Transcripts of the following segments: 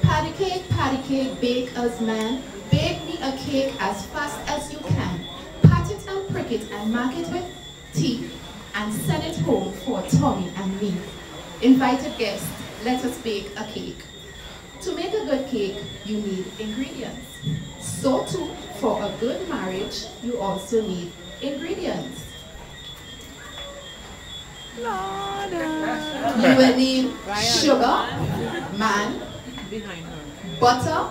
Patty cake, bake as man. Bake me a cake as fast as you can. Pat it and prick it and mark it with teeth and send it home for Tommy and me. Invited guests, let us bake a cake. To make a good cake, you need ingredients. So too, for a good marriage, you also need ingredients. You will need sugar, man, butter,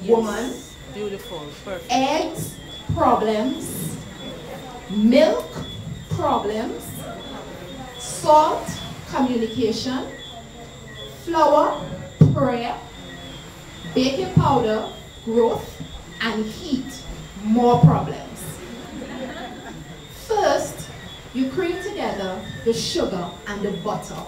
woman, beautiful, perfect. Eggs, problems, milk, problems, salt, communication, flour, prayer, baking powder, growth, and heat, more problems. First, you cream together the sugar and the butter.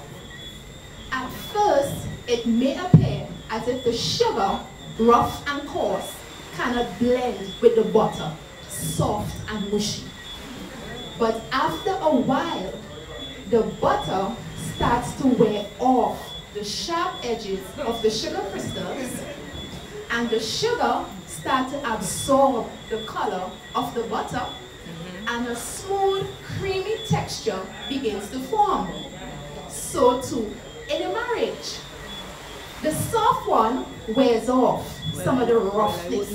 At first, it may appear as if the sugar, rough and coarse, cannot blend with the butter, soft and mushy. But after a while, the butter starts to wear off the sharp edges of the sugar crystals, and the sugar starts to absorb the color of the butter, and a smooth, creamy texture begins to form. So too in a marriage. The soft one wears off some of the roughness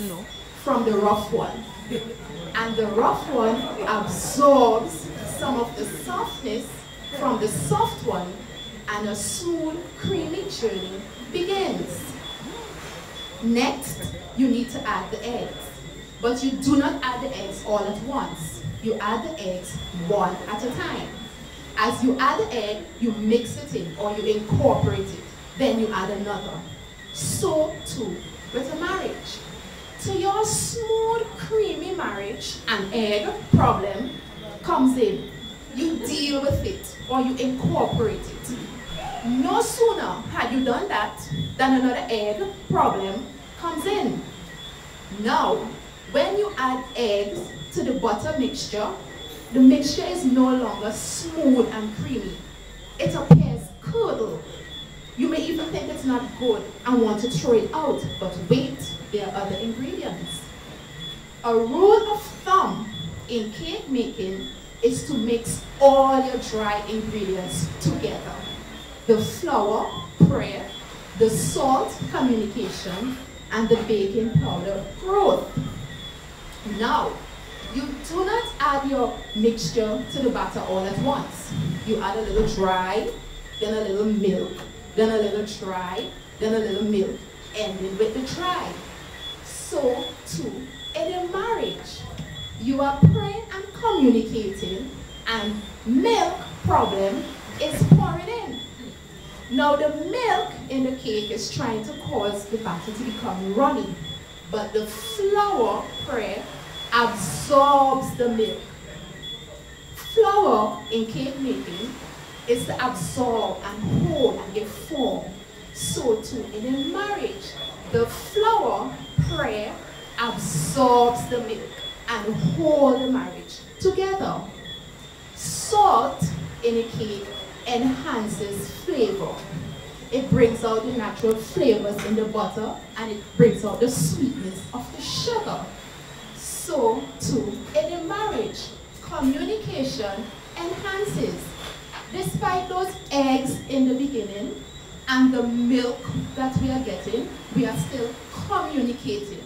from the rough one. And the rough one absorbs some of the softness from the soft one, and a smooth, creamy journey begins. Next, you need to add the eggs. But you do not add the eggs all at once. You add the eggs one at a time. As you add the egg, you mix it in or you incorporate it. Then you add another. So too with a marriage. To your smooth, creamy marriage, an egg problem comes in. You deal with it or you incorporate it. No sooner had you done that than another egg problem comes in. Now, when you add eggs to the butter mixture, the mixture is no longer smooth and creamy. It appears curdled. You may even think it's not good and want to throw it out, but wait, there are other ingredients. A rule of thumb in cake making is to mix all your dry ingredients together. The flour, prayer, the salt, communication, and the baking powder, growth. Now, you do not add your mixture to the batter all at once. You add a little dry, then a little milk, then a little dry, then a little milk, ending with the dry. So too, in a marriage, you are praying and communicating, and milk problem is pouring in. Now the milk in the cake is trying to cause the batter to become runny, but the flour prayer absorbs the milk. Flour in cake making is to absorb and hold and give form. So too in a marriage, the flour prayer absorbs the milk and hold the marriage together. Salt in a cake enhances flavor. It brings out the natural flavors in the butter, and it brings out the sweetness of the sugar. So too in a marriage, communication enhances. Despite those eggs in the beginning and the milk that we are getting, we are still communicating.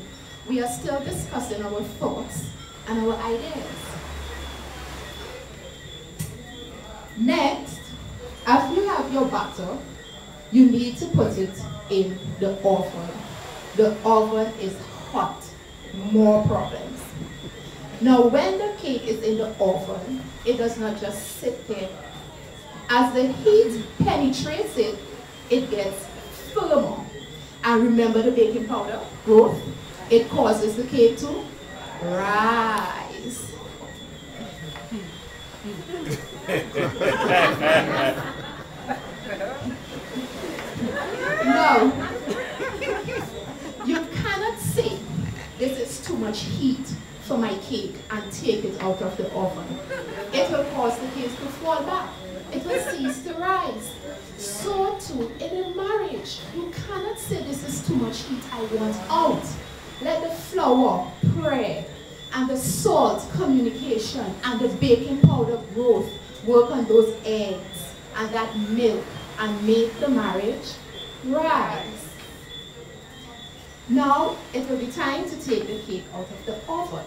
We are still discussing our thoughts and our ideas. Next, after you have your batter, you need to put it in the oven. The oven is hot. More problems. Now, when the cake is in the oven, it does not just sit there. As the heat penetrates it, it gets firmer. And remember the baking powder growth? It causes the cake to rise. No, you cannot say this is too much heat for my cake and take it out of the oven. It will cause the cake to fall back. It will cease to rise. So too in a marriage. marriage, you cannot say this is too much heat, I want out. Let the flour, prayer, and the salt, communication, and the baking powder growth work on those eggs and that milk and make the marriage rise. Now, it will be time to take the cake out of the oven.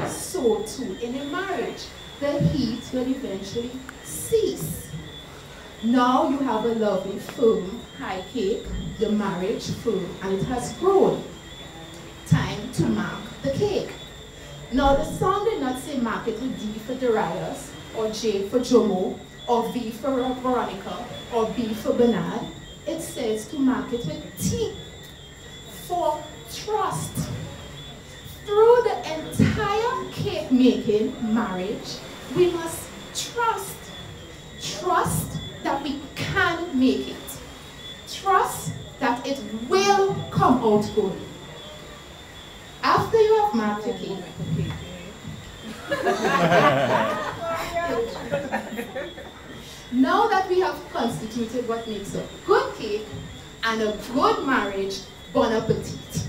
So too, in a marriage, the heat will eventually cease. Now you have a lovely, firm, high cake, the marriage firm, and it has grown. Time to mark the cake. Now, the song did not say mark it with D for Darius, or J for Jomo, or V for Veronica, or B for Bernard. It says to mark it with T for trust. Through the entire cake making marriage, we must trust. Trust that we can make it. Trust that it will come out good. After you have marked your cake, now that we have constituted what makes a good cake and a good marriage, bon appetit.